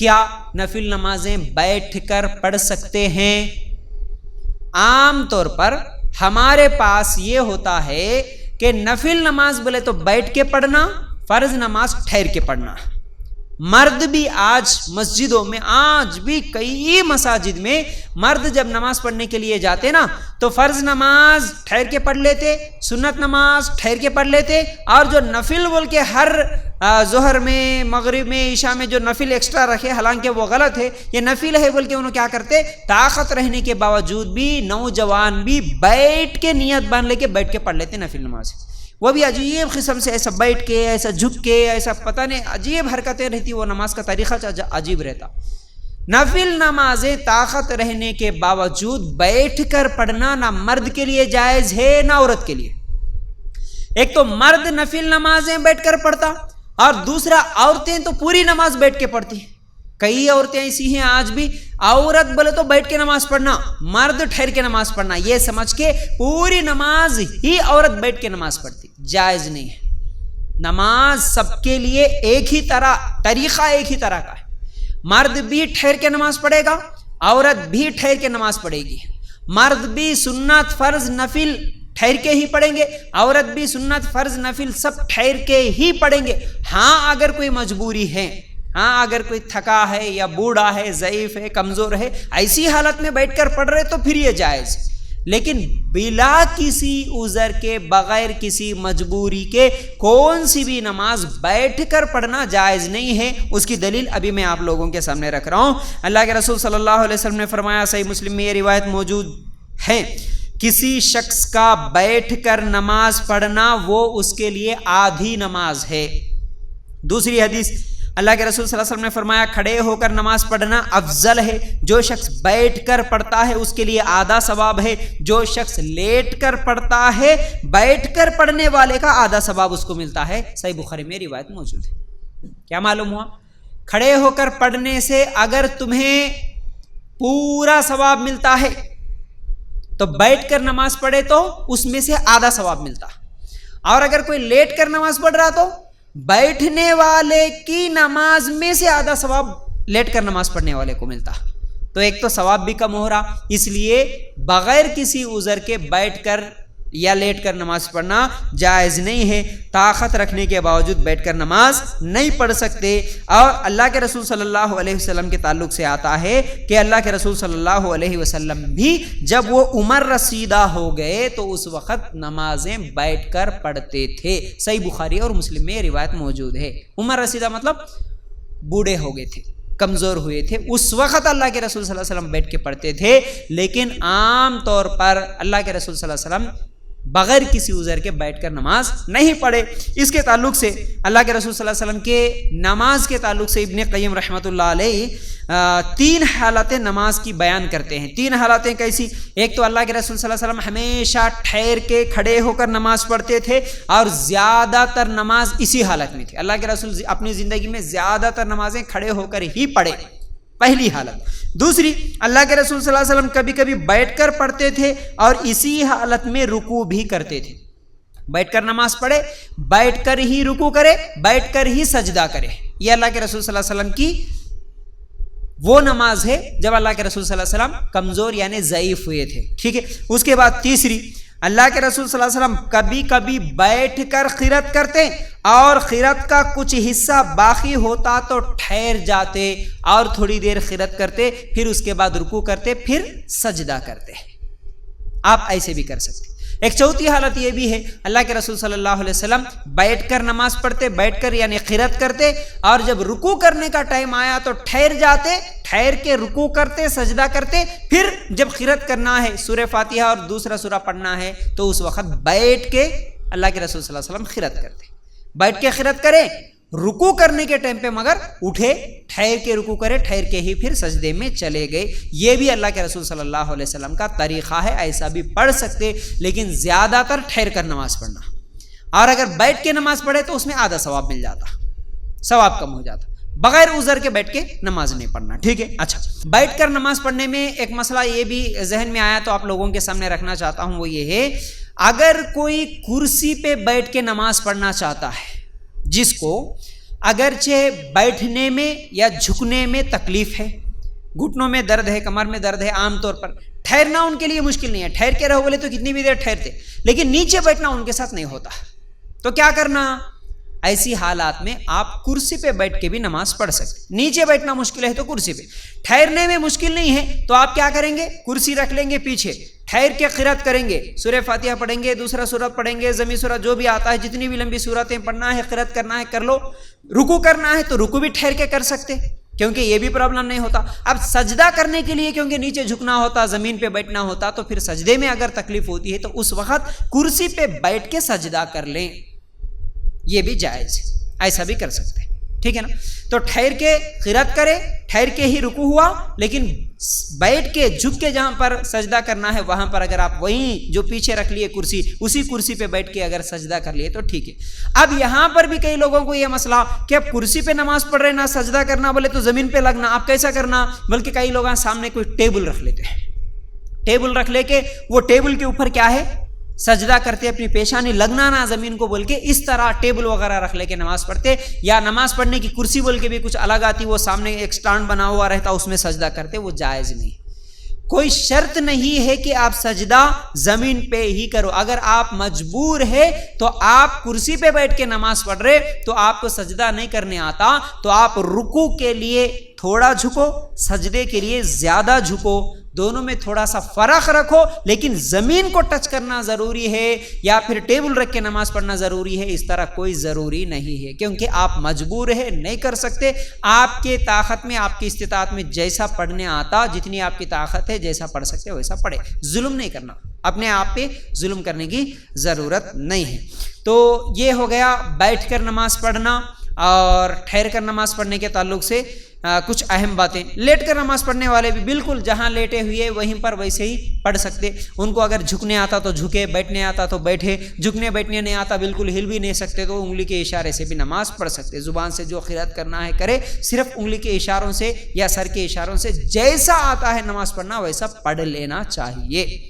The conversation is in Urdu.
کیا نفل نمازیں بیٹھ کر پڑھ سکتے ہیں؟ عام طور پر ہمارے پاس یہ ہوتا ہے کہ نفل نماز بولے تو بیٹھ کے پڑھنا، فرض نماز ٹھہر کے پڑھنا۔ مرد بھی آج مسجدوں میں، آج بھی کئی مساجد میں مرد جب نماز پڑھنے کے لیے جاتے نا تو فرض نماز ٹھہر کے پڑھ لیتے، سنت نماز ٹھہر کے پڑھ لیتے، اور جو نفل بول کے ہر ظہر میں، مغرب میں، عشاء میں جو نفل ایکسٹرا رکھے، حالانکہ وہ غلط ہے، یہ نفل ہے بول کے انہوں کیا کرتے، طاقت رہنے کے باوجود بھی نوجوان بھی بیٹھ کے نیت باندھ لے کے بیٹھ کے پڑھ لیتے نفل نماز، وہ بھی عجیب قسم سے، ایسا بیٹھ کے، ایسا جھک کے، ایسا پتہ نہیں عجیب حرکتیں رہتی، وہ نماز کا طریقہ عجیب رہتا۔ نفل نمازیں طاقت رہنے کے باوجود بیٹھ کر پڑھنا نہ مرد کے لیے جائز ہے نہ عورت کے لیے۔ ایک تو مرد نفل نمازیں بیٹھ کر پڑھتا، اور دوسرا عورتیں تو پوری نماز بیٹھ کے پڑھتی ہیں۔ کئی عورتیں ایسی ہیں آج بھی، عورت بولے تو بیٹھ کے نماز پڑھنا، مرد ٹھہر کے نماز پڑھنا، یہ سمجھ کے پوری نماز ہی عورت بیٹھ کے نماز پڑھتی، جائز نہیں ہے۔ نماز سب کے لیے ایک ہی طرح، طریقہ ایک ہی طرح کا ہے۔ مرد بھی ٹھہر کے نماز پڑھے گا، عورت بھی ٹھہر کے نماز پڑھے گی۔ مرد بھی سنت، فرض، نفل ٹھہر کے ہی پڑھیں گے، عورت بھی سنت، فرض، نفل سب ٹھہر کے ہی پڑھیں گے۔ ہاں اگر کوئی مجبوری ہے، ہاں اگر کوئی تھکا ہے یا بوڑھا ہے، ضعیف ہے، کمزور ہے، ایسی حالت میں بیٹھ کر پڑھ رہے تو پھر یہ جائز، لیکن بلا کسی عذر کے، بغیر کسی مجبوری کے کون سی بھی نماز بیٹھ کر پڑھنا جائز نہیں ہے۔ اس کی دلیل ابھی میں آپ لوگوں کے سامنے رکھ رہا ہوں۔ اللہ کے رسول صلی اللہ علیہ وسلم نے فرمایا، صحیح مسلم میں یہ روایت موجود ہے، کسی شخص کا بیٹھ کر نماز پڑھنا وہ اس کے لیے آدھی نماز ہے۔ دوسری حدیث، اللہ کے رسول صلی اللہ علیہ وسلم نے فرمایا، کھڑے ہو کر نماز پڑھنا افضل ہے، جو شخص بیٹھ کر پڑھتا ہے اس کے لیے آدھا ثواب ہے، جو شخص لیٹ کر پڑھتا ہے بیٹھ کر پڑھنے والے کا آدھا ثواب اس کو ملتا ہے۔ صحیح بخاری میں روایت موجود ہے۔ کیا معلوم ہوا؟ کھڑے ہو کر پڑھنے سے اگر تمہیں پورا ثواب ملتا ہے تو بیٹھ کر نماز پڑھے تو اس میں سے آدھا ثواب ملتا، اور اگر کوئی لیٹ کر نماز پڑھ رہا تو بیٹھنے والے کی نماز میں سے آدھا ثواب لیٹ کر نماز پڑھنے والے کو ملتا۔ تو ایک تو ثواب بھی کم ہو رہا، اس لیے بغیر کسی عذر کے بیٹھ کر یا لیٹ کر نماز پڑھنا جائز نہیں ہے۔ طاقت رکھنے کے باوجود بیٹھ کر نماز نہیں پڑھ سکتے۔ اور اللہ کے رسول صلی اللہ علیہ وسلم کے تعلق سے آتا ہے کہ اللہ کے رسول صلی اللہ علیہ وسلم بھی جب وہ عمر رسیدہ ہو گئے تو اس وقت نمازیں بیٹھ کر پڑھتے تھے۔ صحیح بخاری اور مسلم میں یہ روایت موجود ہے۔ عمر رسیدہ مطلب بوڑھے ہو گئے تھے، کمزور ہوئے تھے، اس وقت اللہ کے رسول صلی اللہ علیہ وسلم بیٹھ کے پڑھتے تھے، لیکن عام طور پر اللہ کے رسول صلی اللہ علیہ وسلم بغیر کسی عذر کے بیٹھ کر نماز نہیں پڑھے۔ اس کے تعلق سے اللہ کے رسول صلی اللہ علیہ وسلم کے نماز کے تعلق سے ابن قیم رحمۃ اللہ علیہ تین حالتیں نماز کی بیان کرتے ہیں۔ تین حالتیں کیسی؟ ایک تو اللہ کے رسول صلی اللہ علیہ وسلم ہمیشہ ٹھہر کے کھڑے ہو کر نماز پڑھتے تھے، اور زیادہ تر نماز اسی حالت میں تھی۔ اللہ کے رسول اپنی زندگی میں زیادہ تر نمازیں کھڑے ہو کر ہی پڑھے، پہلی حالت۔ دوسری، اللہ کے رسول صلی اللہ علیہ وسلم کبھی کبھی بیٹھ کر پڑھتے تھے اور اسی حالت میں رکوع بھی کرتے تھے۔ بیٹھ کر نماز پڑھے، بیٹھ کر ہی رکوع کرے، بیٹھ کر ہی سجدہ کرے۔ یہ اللہ کے رسول صلی اللہ علیہ وسلم کی وہ نماز ہے جب اللہ کے رسول صلی اللہ علیہ وسلم کمزور یعنی ضعیف ہوئے تھے، ٹھیک ہے۔ اس کے بعد تیسری، اللہ کے رسول صلی اللہ علیہ وسلم کبھی کبھی بیٹھ کر قرات کرتے اور قرات کا کچھ حصہ باقی ہوتا تو ٹھہر جاتے اور تھوڑی دیر قرات کرتے، پھر اس کے بعد رکوع کرتے، پھر سجدہ کرتے۔ آپ ایسے بھی کر سکتے۔ ایک چوتھی حالت یہ بھی ہے، اللہ کے رسول صلی اللہ علیہ وسلم بیٹھ کر نماز پڑھتے، بیٹھ کر یعنی قرات کرتے، اور جب رکوع کرنے کا ٹائم آیا تو ٹھہر جاتے، ٹھہر کے رکوع کرتے، سجدہ کرتے، پھر جب قرات کرنا ہے، سورہ فاتحہ اور دوسرا سورہ پڑھنا ہے تو اس وقت بیٹھ کے اللہ کے رسول صلی اللہ علیہ وسلم قرات کرتے۔ بیٹھ کے قرات کرے، رکوع کرنے کے ٹائم پہ مگر اٹھے، ٹھہر کے رکوع کرے، ٹھہر کے ہی پھر سجدے میں چلے گئے۔ یہ بھی اللہ کے رسول صلی اللہ علیہ وسلم کا طریقہ ہے، ایسا بھی پڑھ سکتے، لیکن زیادہ تر ٹھہر کر نماز پڑھنا، اور اگر بیٹھ کے نماز پڑھے تو اس میں آدھا ثواب مل جاتا، ثواب کم ہو جاتا۔ بغیر عذر کے بیٹھ کے نماز نہیں پڑھنا، ٹھیک ہے۔ اچھا، بیٹھ کر نماز پڑھنے میں ایک مسئلہ یہ بھی ذہن میں آیا تو آپ لوگوں کے سامنے رکھنا چاہتا ہوں، وہ یہ ہے، اگر کوئی کرسی پہ بیٹھ کے نماز پڑھنا چاہتا ہے، جس کو اگرچہ بیٹھنے میں یا جھکنے میں تکلیف ہے، گھٹنوں میں درد ہے، کمر میں درد ہے، عام طور پر ٹھہرنا ان کے لیے مشکل نہیں ہے، ٹھہر کے رہو بولے تو کتنی بھی دیر ٹھہرتے، لیکن نیچے بیٹھنا ان کے ساتھ نہیں ہوتا، تو کیا کرنا؟ ایسی حالات میں آپ کرسی پہ بیٹھ کے بھی نماز پڑھ سکتے، نیچے بیٹھنا مشکل ہے تو کرسی پہ، ٹھہرنے میں مشکل نہیں ہے تو آپ کیا کریں گے؟ کرسی رکھ لیں گے پیچھے، ٹھہر کے قرات کریں گے، سورہ فاتحہ پڑھیں گے، دوسرا سورت پڑھیں گے، ضمی سورت جو بھی آتا ہے، جتنی بھی لمبی سورتیں پڑھنا ہے، قرات کرنا ہے کر لو، رکوع کرنا ہے تو رکوع بھی ٹھہر کے کر سکتے کیونکہ یہ بھی پرابلم نہیں ہوتا۔ اب سجدہ کرنے کے لیے کیونکہ نیچے جھکنا ہوتا، زمین پہ بیٹھنا ہوتا، تو پھر سجدے میں اگر تکلیف ہوتی ہے تو اس وقت کرسی پہ بیٹھ کے سجدہ کر لیں، یہ بھی جائز ہے، ایسا بھی کر سکتے ہیں، ٹھیک ہے نا؟ تو ٹھہر کے قرات کرے، ٹھہر کے ہی رکوع ہوا، لیکن بیٹھ کے جھک کے جہاں پر سجدہ کرنا ہے وہاں پر اگر آپ وہیں جو پیچھے رکھ لیے کرسی، اسی کرسی پہ بیٹھ کے اگر سجدہ کر لیے تو ٹھیک ہے۔ اب یہاں پر بھی کئی لوگوں کو یہ مسئلہ کہ اب کرسی پہ نماز پڑھ رہے، نہ سجدہ کرنا بولے تو زمین پہ لگنا، آپ کیسا کرنا؟ بلکہ کئی لوگ سامنے کوئی ٹیبل رکھ لیتے ہیں، ٹیبل رکھ لے کے وہ ٹیبل کے اوپر کیا ہے؟ سجدہ کرتے، اپنی پیشانی لگنا نہ زمین کو بول کے اس طرح ٹیبل وغیرہ رکھ لے کے نماز پڑھتے، یا نماز پڑھنے کی کرسی بول کے بھی کچھ الگ آتی، وہ سامنے ایک سٹینڈ بنا ہوا رہتا اس میں سجدہ کرتے، وہ جائز نہیں۔ کوئی شرط نہیں ہے کہ آپ سجدہ زمین پہ ہی کرو، اگر آپ مجبور ہے تو آپ کرسی پہ بیٹھ کے نماز پڑھ رہے تو آپ کو سجدہ نہیں کرنے آتا تو آپ رکوع کے لیے تھوڑا جھکو، سجدے کے لیے زیادہ جھکو، دونوں میں تھوڑا سا فرق رکھو، لیکن زمین کو ٹچ کرنا ضروری ہے یا پھر ٹیبل رکھ کے نماز پڑھنا ضروری ہے، اس طرح کوئی ضروری نہیں ہے، کیونکہ آپ مجبور ہے، نہیں کر سکتے، آپ کے طاقت میں، آپ کی استطاعت میں جیسا پڑھنے آتا، جتنی آپ کی طاقت ہے، جیسا پڑھ سکتے ویسا پڑھے، ظلم نہیں کرنا، اپنے آپ پہ ظلم کرنے کی ضرورت نہیں ہے۔ تو یہ ہو گیا بیٹھ کر نماز پڑھنا اور ٹھہر کر نماز پڑھنے کے تعلق سے کچھ اہم باتیں۔ لیٹ کر نماز پڑھنے والے بھی بالکل جہاں لیٹے ہوئے وہیں پر ویسے ہی پڑھ سکتے، ان کو اگر جھکنے آتا تو جھکے، بیٹھنے آتا تو بیٹھے، جھکنے بیٹھنے نہیں آتا، بالکل ہل بھی نہیں سکتے تو انگلی کے اشارے سے بھی نماز پڑھ سکتے، زبان سے جو قرات کرنا ہے کرے، صرف انگلی کے اشاروں سے یا سر کے اشاروں سے جیسا آتا ہے نماز پڑھنا ویسا پڑھ لینا چاہیے۔